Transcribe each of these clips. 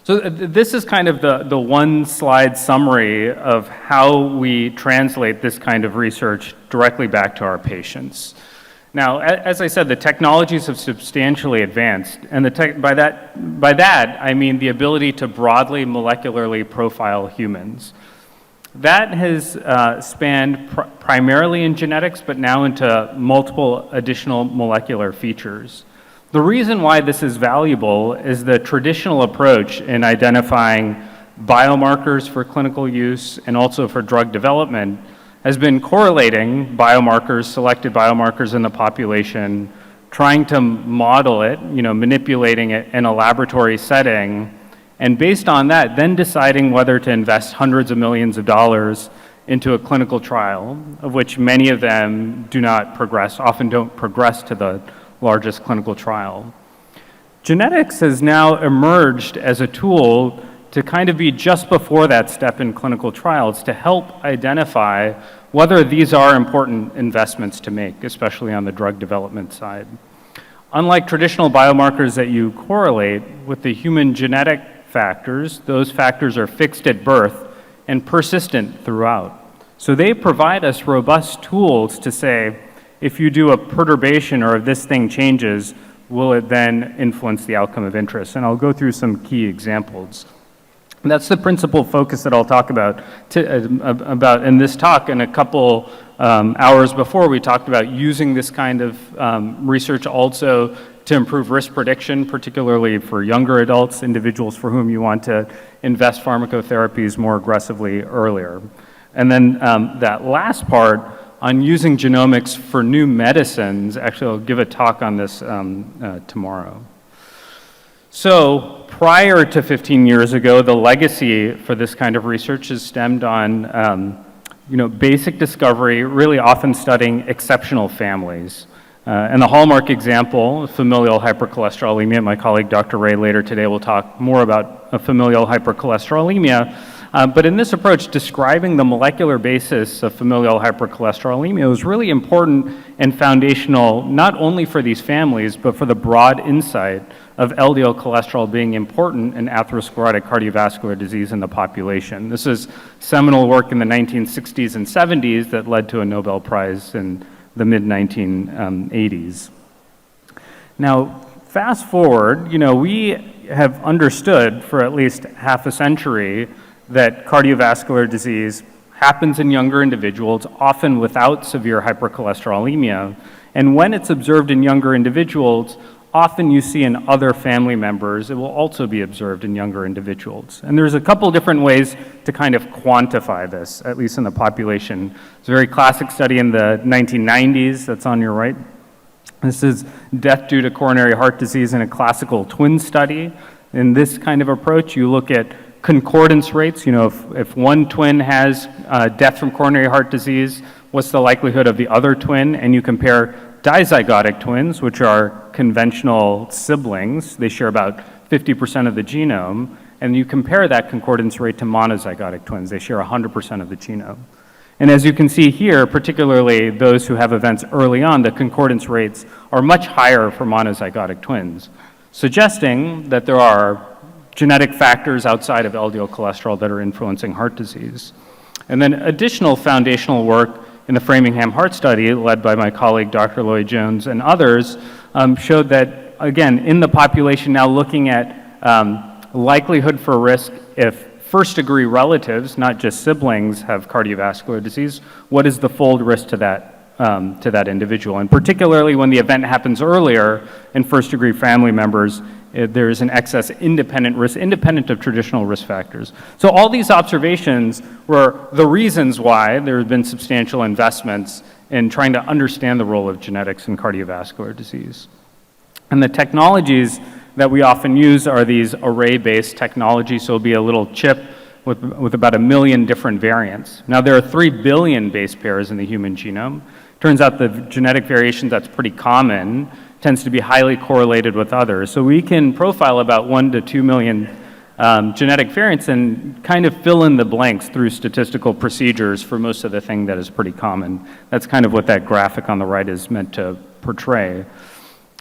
So this is kind of the one slide summary of how we translate this kind of research directly back to our patients. Now, as I said, the technologies have substantially advanced, and by that I mean the ability to broadly molecularly profile humans. That has spanned primarily in genetics, but now into multiple additional molecular features. The reason why this is valuable is the traditional approach in identifying biomarkers for clinical use and also for drug development has been correlating biomarkers, selected biomarkers in the population, trying to model it, manipulating it in a laboratory setting, and based on that, then deciding whether to invest hundreds of millions of dollars into a clinical trial, of which many of them do not progress, often don't progress to the largest clinical trial. Genetics has now emerged as a tool to kind of be just before that step in clinical trials to help identify whether these are important investments to make, especially on the drug development side. Unlike traditional biomarkers that you correlate with the human genetic factors, those factors are fixed at birth and persistent throughout. So they provide us robust tools to say, if you do a perturbation or if this thing changes, will it then influence the outcome of interest? And I'll go through some key examples. And that's the principal focus that I'll talk about in this talk. And a couple hours before, we talked about using this kind of research also to improve risk prediction, particularly for younger adults, individuals for whom you want to invest pharmacotherapies more aggressively earlier. And then that last part, on using genomics for new medicines. Actually, I'll give a talk on this tomorrow. So prior to 15 years ago, the legacy for this kind of research is stemmed on basic discovery, really often studying exceptional families. And the hallmark example, familial hypercholesterolemia, my colleague Dr. Ray later today will talk more about familial hypercholesterolemia. But in this approach, describing the molecular basis of familial hypercholesterolemia was really important and foundational, not only for these families, but for the broad insight of LDL cholesterol being important in atherosclerotic cardiovascular disease in the population. This is seminal work in the 1960s and 70s that led to a Nobel Prize in the mid-1980s. Now, fast forward, we have understood for at least half a century that cardiovascular disease happens in younger individuals, often without severe hypercholesterolemia. And when it's observed in younger individuals, often you see in other family members, it will also be observed in younger individuals. And there's a couple different ways to kind of quantify this, at least in the population. It's a very classic study in the 1990s, that's on your right. This is death due to coronary heart disease in a classical twin study. In this kind of approach, you look at concordance rates. If one twin has death from coronary heart disease, what's the likelihood of the other twin? And you compare dizygotic twins, which are conventional siblings. They share about 50% of the genome. And you compare that concordance rate to monozygotic twins. They share 100% of the genome. And as you can see here, particularly those who have events early on, the concordance rates are much higher for monozygotic twins, suggesting that there are genetic factors outside of LDL cholesterol that are influencing heart disease. And then additional foundational work in the Framingham Heart Study, led by my colleague Dr. Lloyd Jones and others, showed that, again, in the population now looking at likelihood for risk if first-degree relatives, not just siblings, have cardiovascular disease, what is the fold risk to that individual? And particularly when the event happens earlier in first-degree family members, there is an excess independent risk, independent of traditional risk factors. So all these observations were the reasons why there have been substantial investments in trying to understand the role of genetics in cardiovascular disease. And the technologies that we often use are these array-based technologies, so it'll be a little chip with about 1 million different variants. Now there are 3 billion base pairs in the human genome. Turns out the genetic variation that's pretty common tends to be highly correlated with others. So we can profile about 1 to 2 million genetic variants and kind of fill in the blanks through statistical procedures for most of the thing that is pretty common. That's kind of what that graphic on the right is meant to portray.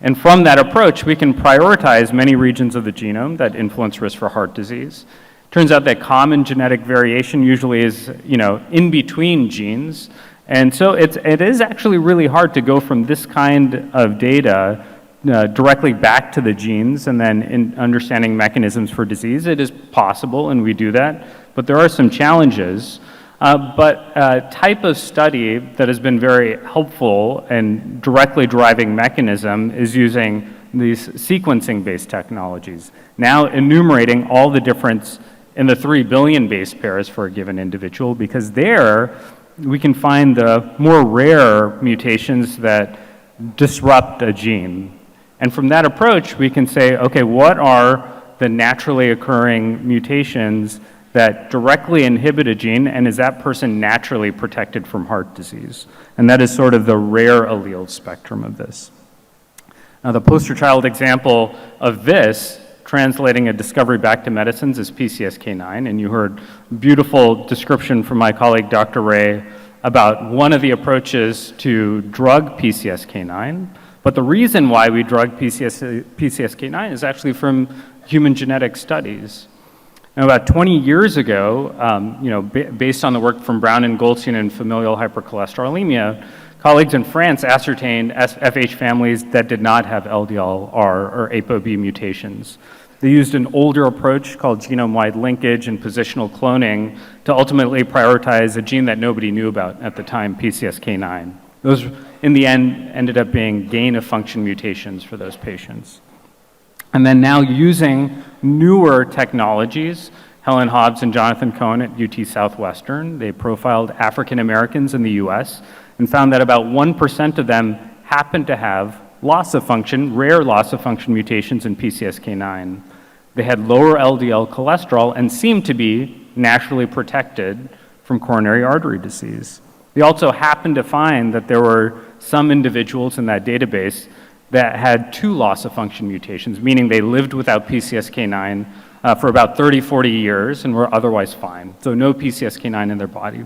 And from that approach, we can prioritize many regions of the genome that influence risk for heart disease. Turns out that common genetic variation usually is, in between genes. And so it is actually really hard to go from this kind of data directly back to the genes and then in understanding mechanisms for disease. It is possible, and we do that, but there are some challenges. But a type of study that has been very helpful in directly driving mechanism is using these sequencing-based technologies. Now enumerating all the difference in the 3 billion base pairs for a given individual, because there we can find the more rare mutations that disrupt a gene. And from that approach, we can say, okay, what are the naturally occurring mutations that directly inhibit a gene, and is that person naturally protected from heart disease? And that is sort of the rare allele spectrum of this. Now, the poster child example of this, translating a discovery back to medicines, is PCSK9, and you heard beautiful description from my colleague, Dr. Ray, about one of the approaches to drug PCSK9, but the reason why we drug PCSK9 is actually from human genetic studies. Now, about 20 years ago, based on the work from Brown and Goldstein in familial hypercholesterolemia, colleagues in France ascertained FH families that did not have LDLR or ApoB mutations. They used an older approach called genome-wide linkage and positional cloning to ultimately prioritize a gene that nobody knew about at the time, PCSK9. Those, in the end, ended up being gain-of-function mutations for those patients. And then now using newer technologies, Helen Hobbs and Jonathan Cohen at UT Southwestern, they profiled African Americans in the US and found that about 1% of them happened to have loss of function, rare loss of function mutations in PCSK9. They had lower LDL cholesterol and seemed to be naturally protected from coronary artery disease. They also happened to find that there were some individuals in that database that had 2 loss of function mutations, meaning they lived without PCSK9 for about 30, 40 years and were otherwise fine. So no PCSK9 in their body.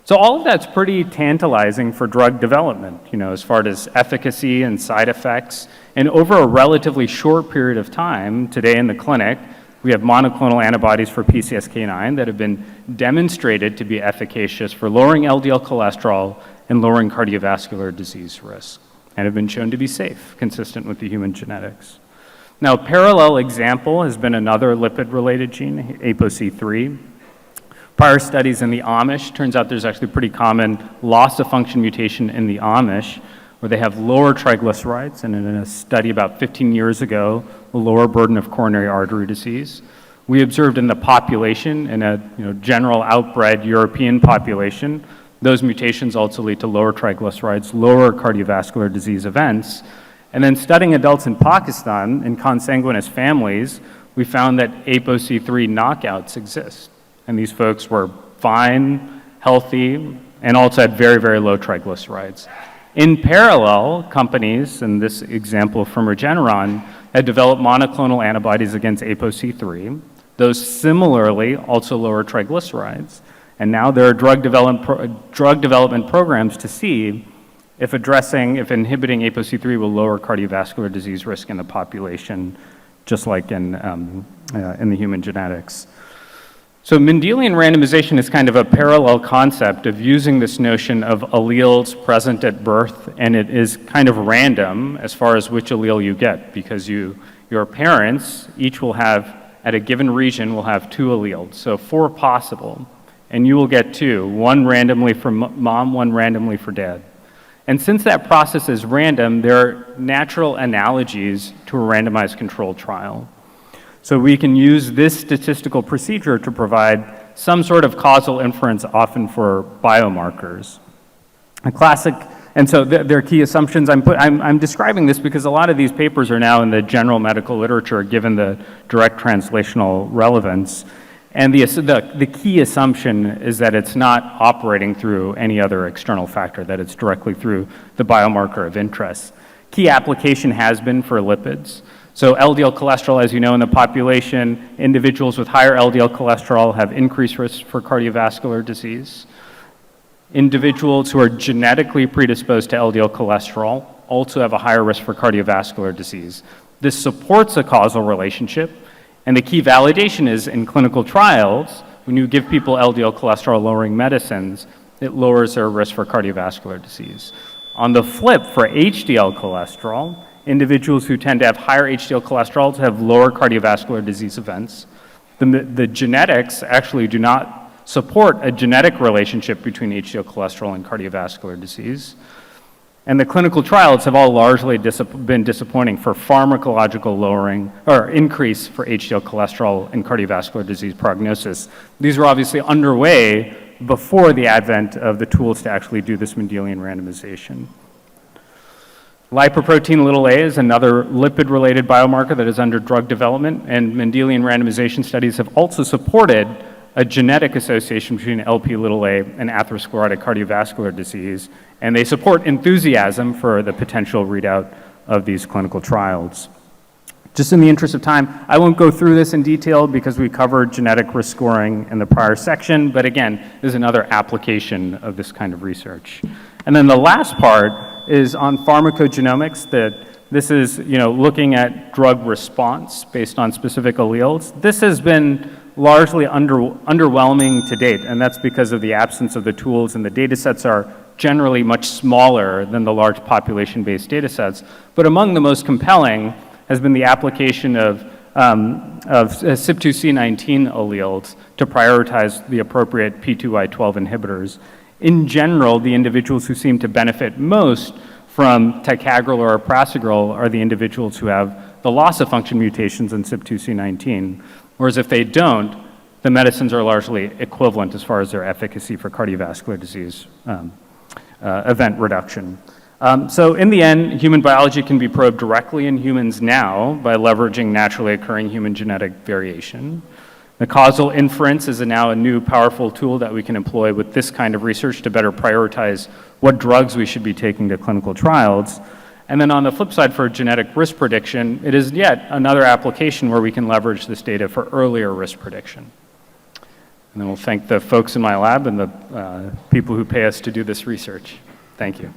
So all of that's pretty tantalizing for drug development, as far as efficacy and side effects. And over a relatively short period of time, today in the clinic, we have monoclonal antibodies for PCSK9 that have been demonstrated to be efficacious for lowering LDL cholesterol and lowering cardiovascular disease risk, and have been shown to be safe, consistent with the human genetics. Now, a parallel example has been another lipid-related gene, ApoC3. Prior studies in the Amish, turns out there's actually pretty common loss of function mutation in the Amish, where they have lower triglycerides, and in a study about 15 years ago, a lower burden of coronary artery disease. We observed in the population, in a general outbred European population, those mutations also lead to lower triglycerides, lower cardiovascular disease events. And then studying adults in Pakistan in consanguineous families, we found that ApoC3 knockouts exist. And these folks were fine, healthy, and also had very, very low triglycerides. In parallel, companies, in this example from Regeneron, had developed monoclonal antibodies against ApoC3. Those similarly also lower triglycerides. And now there are drug development programs to see if inhibiting ApoC3 will lower cardiovascular disease risk in the population, just like in the human genetics. So Mendelian randomization is kind of a parallel concept of using this notion of alleles present at birth, and it is kind of random as far as which allele you get, because your parents each will have, at a given region, will have 2 alleles, so 4 possible, and you will get 2, one randomly for mom, one randomly for dad. And since that process is random, there are natural analogies to a randomized controlled trial. So we can use this statistical procedure to provide some sort of causal inference, often for biomarkers. And so their key assumptions, I'm describing this because a lot of these papers are now in the general medical literature, given the direct translational relevance. And the key assumption is that it's not operating through any other external factor, that it's directly through the biomarker of interest. Key application has been for lipids. So LDL cholesterol, as you know, in the population, individuals with higher LDL cholesterol have increased risk for cardiovascular disease. Individuals who are genetically predisposed to LDL cholesterol also have a higher risk for cardiovascular disease. This supports a causal relationship, and the key validation is in clinical trials, when you give people LDL cholesterol lowering medicines, it lowers their risk for cardiovascular disease. On the flip, for HDL cholesterol, individuals who tend to have higher HDL cholesterol have lower cardiovascular disease events. The genetics actually do not support a genetic relationship between HDL cholesterol and cardiovascular disease. And the clinical trials have all largely been disappointing for pharmacological lowering or increase for HDL cholesterol and cardiovascular disease prognosis. These were obviously underway before the advent of the tools to actually do this Mendelian randomization. Lipoprotein(a) is another lipid-related biomarker that is under drug development, and Mendelian randomization studies have also supported a genetic association between Lp(a) and atherosclerotic cardiovascular disease, and they support enthusiasm for the potential readout of these clinical trials. Just in the interest of time, I won't go through this in detail because we covered genetic risk scoring in the prior section, but again, this is another application of this kind of research. And then the last part is on pharmacogenomics, that this is looking at drug response based on specific alleles. This has been largely underwhelming to date, and that's because of the absence of the tools, and the data sets are generally much smaller than the large population-based data sets. But among the most compelling has been the application of CYP2C19 alleles to prioritize the appropriate P2Y12 inhibitors. In general, the individuals who seem to benefit most from ticagrelor or prasugrel are the individuals who have the loss of function mutations in CYP2C19, whereas if they don't, the medicines are largely equivalent as far as their efficacy for cardiovascular disease event reduction. So in the end, human biology can be probed directly in humans now by leveraging naturally occurring human genetic variation. The causal inference is now a new powerful tool that we can employ with this kind of research to better prioritize what drugs we should be taking to clinical trials. And then on the flip side, for genetic risk prediction, it is yet another application where we can leverage this data for earlier risk prediction. And then we'll thank the folks in my lab and the people who pay us to do this research. Thank you.